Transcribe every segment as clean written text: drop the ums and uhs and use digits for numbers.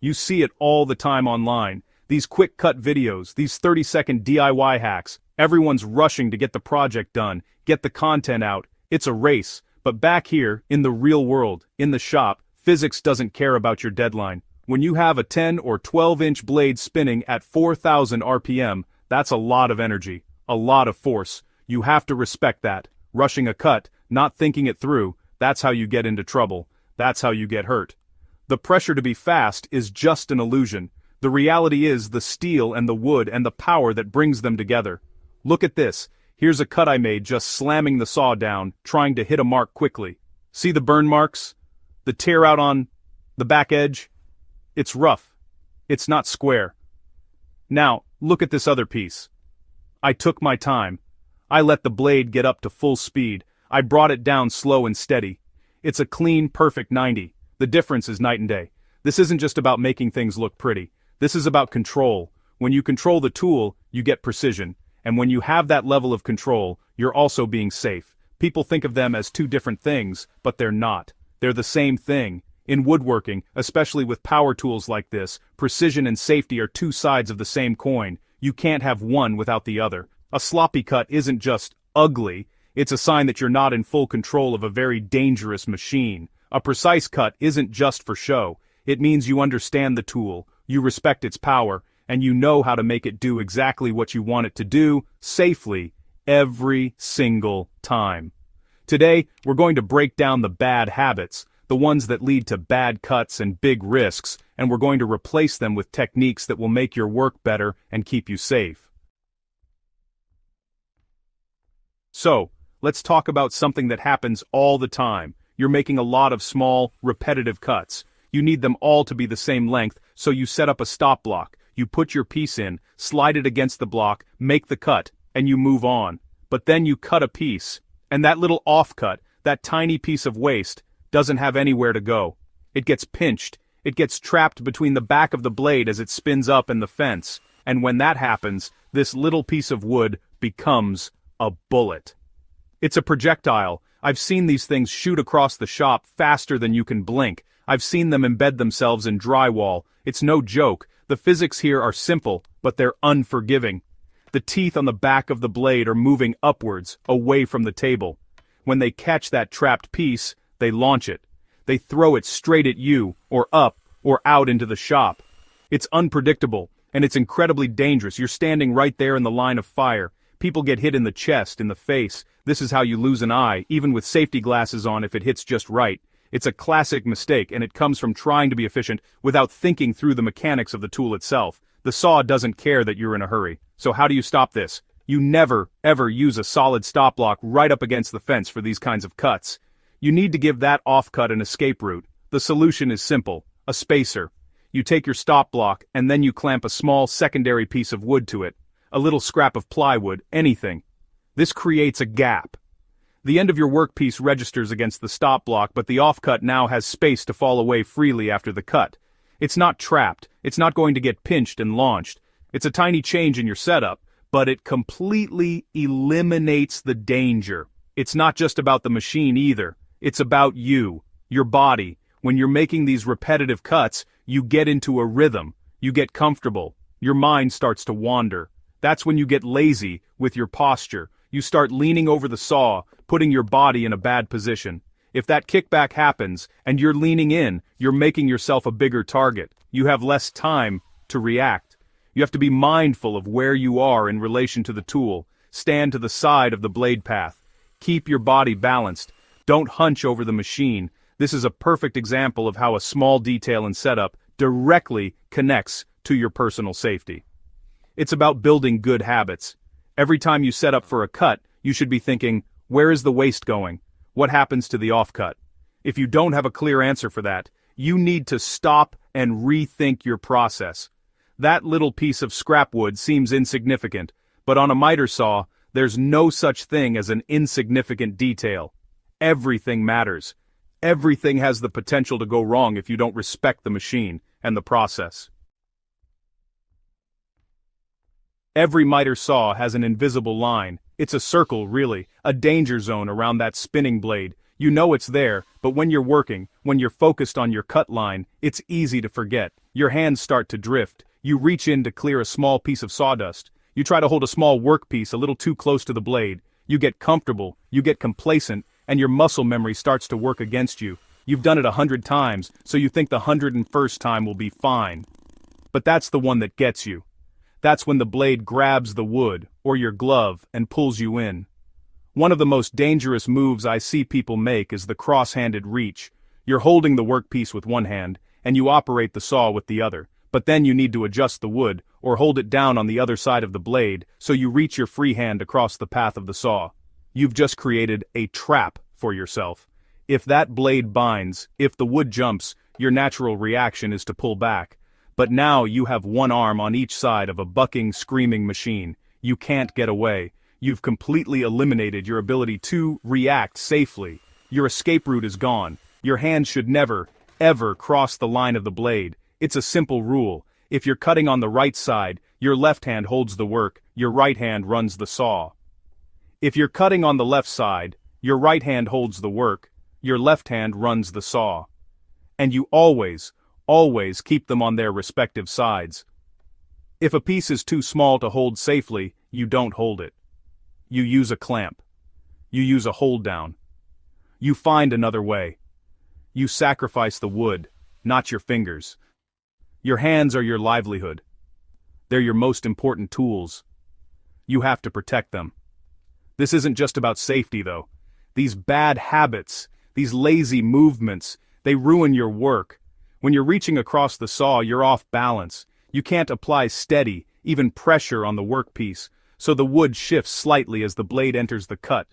You see it all the time online. These quick cut videos, these 30-second DIY hacks, everyone's rushing to get the project done, get the content out. It's a race. But back here, in the real world, in the shop, physics doesn't care about your deadline. When you have a 10 or 12-inch blade spinning at 4,000 RPM, that's a lot of energy, a lot of force. You have to respect that. Rushing a cut, not thinking it through, that's how you get into trouble. That's how you get hurt. The pressure to be fast is just an illusion. The reality is the steel and the wood and the power that brings them together. Look at this. Here's a cut I made just slamming the saw down, trying to hit a mark quickly. See the burn marks? The tear out on the back edge? It's rough. It's not square. Now, look at this other piece. I took my time. I let the blade get up to full speed. I brought it down slow and steady. It's a clean, perfect 90. The difference is night and day. This isn't just about making things look pretty. This is about control. When you control the tool, you get precision. And when you have that level of control, you're also being safe. People think of them as two different things, but they're not. They're the same thing. In woodworking, especially with power tools like this, precision and safety are two sides of the same coin. You can't have one without the other. A sloppy cut isn't just ugly, it's a sign that you're not in full control of a very dangerous machine. A precise cut isn't just for show. It means you understand the tool, you respect its power, and you know how to make it do exactly what you want it to do, safely, every single time. Today, we're going to break down the bad habits, the ones that lead to bad cuts and big risks, and we're going to replace them with techniques that will make your work better and keep you safe. So, let's talk about something that happens all the time. You're making a lot of small, repetitive cuts. You need them all to be the same length, so you set up a stop block. You put your piece in, slide it against the block, make the cut, and you move on. But then you cut a piece, and that little off-cut, that tiny piece of waste, doesn't have anywhere to go. It gets pinched, it gets trapped between the back of the blade as it spins up and the fence, and when that happens, this little piece of wood becomes a bullet. It's a projectile. I've seen these things shoot across the shop faster than you can blink. I've seen them embed themselves in drywall. It's no joke. The physics here are simple, but they're unforgiving. The teeth on the back of the blade are moving upwards, away from the table. When they catch that trapped piece, they launch it. They throw it straight at you, or up, or out into the shop. It's unpredictable, and it's incredibly dangerous. You're standing right there in the line of fire. People get hit in the chest, in the face. This is how you lose an eye, even with safety glasses on if it hits just right. It's a classic mistake, and it comes from trying to be efficient without thinking through the mechanics of the tool itself. The saw doesn't care that you're in a hurry. So how do you stop this? You never, ever use a solid stop block right up against the fence for these kinds of cuts. You need to give that off-cut an escape route. The solution is simple: a spacer. You take your stop block, and then you clamp a small secondary piece of wood to it. A little scrap of plywood, anything. This creates a gap. The end of your workpiece registers against the stop block, but the off-cut now has space to fall away freely after the cut. It's not trapped, it's not going to get pinched and launched. It's a tiny change in your setup, but it completely eliminates the danger. It's not just about the machine either. It's about you, your body. When you're making these repetitive cuts, you get into a rhythm. You get comfortable. Your mind starts to wander. That's when you get lazy with your posture. You start leaning over the saw, putting your body in a bad position. If that kickback happens, and you're leaning in, you're making yourself a bigger target. You have less time to react. You have to be mindful of where you are in relation to the tool. Stand to the side of the blade path. Keep your body balanced. Don't hunch over the machine. This is a perfect example of how a small detail in setup directly connects to your personal safety. It's about building good habits. Every time you set up for a cut, you should be thinking, where is the waste going? What happens to the off-cut? If you don't have a clear answer for that, you need to stop and rethink your process. That little piece of scrap wood seems insignificant, but on a miter saw, there's no such thing as an insignificant detail. Everything matters. Everything has the potential to go wrong if you don't respect the machine and the process. Every miter saw has an invisible line. It's a circle, really, a danger zone around that spinning blade. You know it's there, but when you're working, when you're focused on your cut line, it's easy to forget. Your hands start to drift. You reach in to clear a small piece of sawdust. You try to hold a small workpiece a little too close to the blade. You get comfortable, you get complacent, and your muscle memory starts to work against you. You've done it 100 times, so you think the 101st time will be fine. But that's the one that gets you. That's when the blade grabs the wood, or your glove, and pulls you in. One of the most dangerous moves I see people make is the cross-handed reach. You're holding the workpiece with one hand, and you operate the saw with the other, but then you need to adjust the wood, or hold it down on the other side of the blade, so you reach your free hand across the path of the saw. You've just created a trap for yourself. If that blade binds, if the wood jumps, your natural reaction is to pull back. But now you have one arm on each side of a bucking, screaming machine. You can't get away. You've completely eliminated your ability to react safely. Your escape route is gone. Your hand should never, ever cross the line of the blade. It's a simple rule. If you're cutting on the right side, your left hand holds the work, your right hand runs the saw. If you're cutting on the left side, your right hand holds the work, your left hand runs the saw. And you always keep them on their respective sides. If a piece is too small to hold safely, you don't hold it. You use a clamp. You use a hold down. You find another way. You sacrifice the wood, not your fingers. Your hands are your livelihood. They're your most important tools. You have to protect them. This isn't just about safety, though. These bad habits, these lazy movements, they ruin your work. When you're reaching across the saw, you're off balance. You can't apply steady, even pressure on the workpiece, so the wood shifts slightly as the blade enters the cut.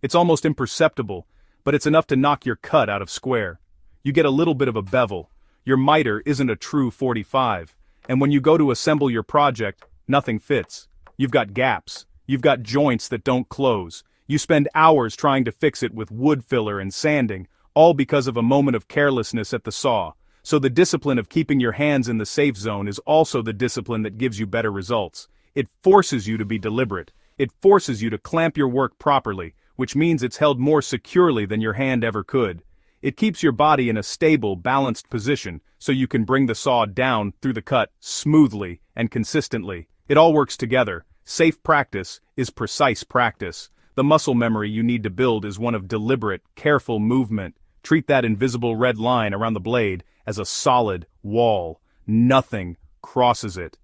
It's almost imperceptible, but it's enough to knock your cut out of square. You get a little bit of a bevel. Your miter isn't a true 45, and when you go to assemble your project, nothing fits. You've got gaps. You've got joints that don't close. You spend hours trying to fix it with wood filler and sanding, all because of a moment of carelessness at the saw. So the discipline of keeping your hands in the safe zone is also the discipline that gives you better results. It forces you to be deliberate. It forces you to clamp your work properly, which means it's held more securely than your hand ever could. It keeps your body in a stable, balanced position, so you can bring the saw down through the cut smoothly and consistently. It all works together. Safe practice is precise practice. The muscle memory you need to build is one of deliberate, careful movement. Treat that invisible red line around the blade as a solid wall. Nothing crosses it.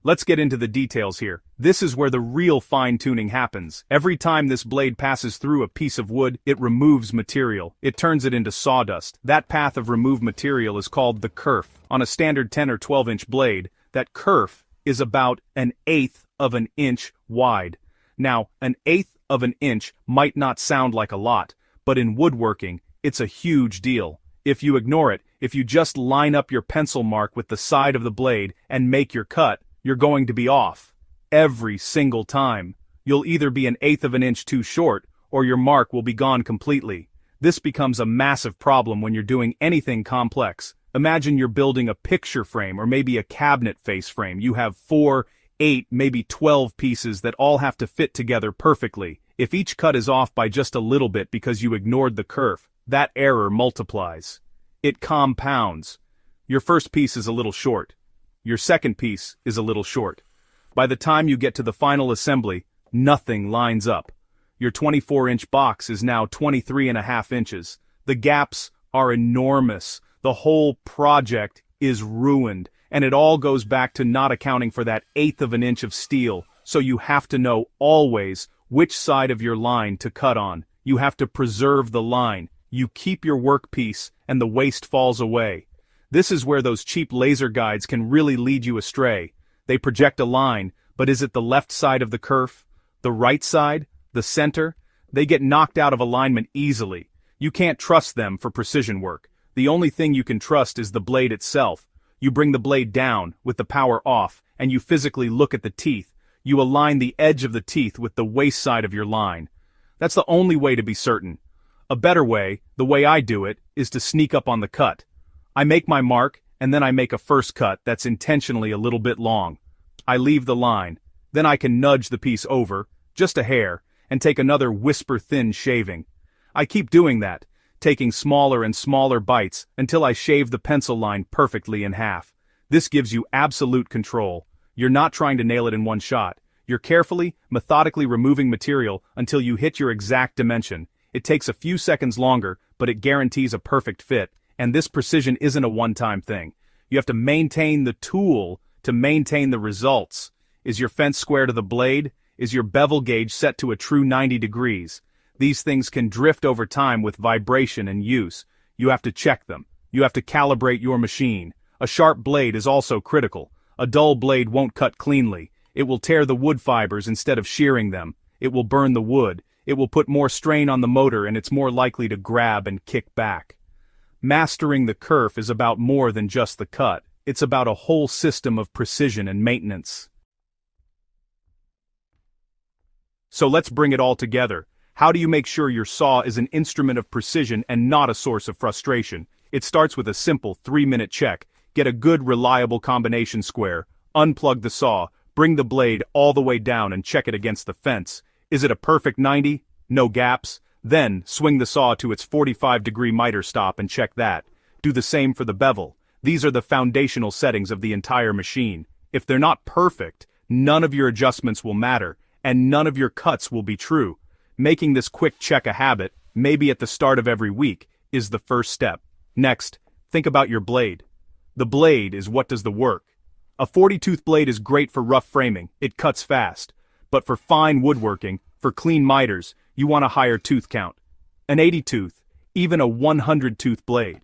Let's get into the details here. This is where the real fine-tuning happens. Every time this blade passes through a piece of wood, it removes material. It turns it into sawdust. That path of removed material is called the kerf. On a standard 10 or 12-inch blade, that kerf is about 1/8 of an inch wide. Now, 1/8 of an inch might not sound like a lot, but in woodworking, it's a huge deal. If you ignore it, if you just line up your pencil mark with the side of the blade and make your cut, you're going to be off. Every single time. You'll either be 1/8 of an inch too short, or your mark will be gone completely. This becomes a massive problem when you're doing anything complex. Imagine you're building a picture frame or maybe a cabinet face frame. You have 4, 8, maybe 12 pieces that all have to fit together perfectly. If each cut is off by just a little bit because you ignored the kerf, that error multiplies. It compounds. Your first piece is a little short. Your second piece is a little short. By the time you get to the final assembly, nothing lines up. Your 24-inch box is now 23.5 inches. The gaps are enormous. The whole project is ruined, and it all goes back to not accounting for that 1/8 of an inch of steel, so you have to know always which side of your line to cut on. You have to preserve the line. You keep your workpiece, and the waste falls away. This is where those cheap laser guides can really lead you astray. They project a line, but is it the left side of the kerf? The right side? The center? They get knocked out of alignment easily. You can't trust them for precision work. The only thing you can trust is the blade itself. You bring the blade down, with the power off, and you physically look at the teeth. You align the edge of the teeth with the waist side of your line. That's the only way to be certain. A better way, the way I do it, is to sneak up on the cut. I make my mark, and then I make a first cut that's intentionally a little bit long. I leave the line. Then I can nudge the piece over, just a hair, and take another whisper-thin shaving. I keep doing that. taking smaller and smaller bites until I shave the pencil line perfectly in half. This gives you absolute control. You're not trying to nail it in one shot. You're carefully, methodically removing material until you hit your exact dimension. It takes a few seconds longer, but it guarantees a perfect fit, and this precision isn't a one-time thing. You have to maintain the tool to maintain the results. Is your fence square to the blade? Is your bevel gauge set to a true 90 degrees? These things can drift over time with vibration and use. You have to check them. You have to calibrate your machine. A sharp blade is also critical. A dull blade won't cut cleanly. It will tear the wood fibers instead of shearing them. It will burn the wood. It will put more strain on the motor, and it's more likely to grab and kick back. Mastering the kerf is about more than just the cut. It's about a whole system of precision and maintenance. So let's bring it all together. How do you make sure your saw is an instrument of precision and not a source of frustration? It starts with a simple 3-minute check. Get a good, reliable combination square. Unplug the saw. Bring the blade all the way down and check it against the fence. Is it a perfect 90? No gaps? Then, swing the saw to its 45-degree miter stop and check that. Do the same for the bevel. These are the foundational settings of the entire machine. If they're not perfect, none of your adjustments will matter, and none of your cuts will be true. Making this quick check a habit, maybe at the start of every week, is the first step. Next, think about your blade. The blade is what does the work. A 40-tooth blade is great for rough framing, it cuts fast. But for fine woodworking, for clean miters, you want a higher tooth count. An 80-tooth, even a 100-tooth blade.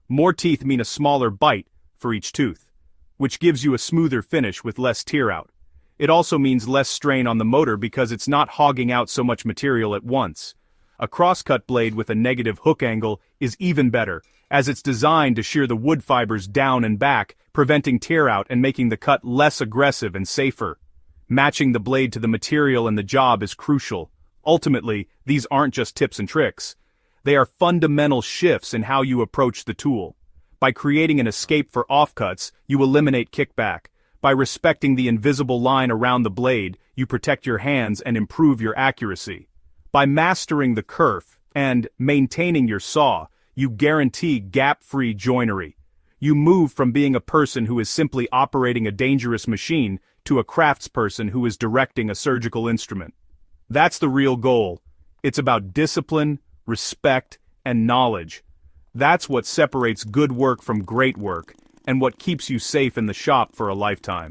More teeth mean a smaller bite for each tooth, which gives you a smoother finish with less tear out. It also means less strain on the motor because it's not hogging out so much material at once. A crosscut blade with a negative hook angle is even better, as it's designed to shear the wood fibers down and back, preventing tear out and making the cut less aggressive and safer. Matching the blade to the material and the job is crucial. Ultimately, these aren't just tips and tricks. They are fundamental shifts in how you approach the tool. By creating an escape for offcuts, you eliminate kickback. By respecting the invisible line around the blade, you protect your hands and improve your accuracy. By mastering the kerf and maintaining your saw, you guarantee gap-free joinery. You move from being a person who is simply operating a dangerous machine to a craftsperson who is directing a surgical instrument. That's the real goal. It's about discipline, respect, and knowledge. That's what separates good work from great work, and what keeps you safe in the shop for a lifetime.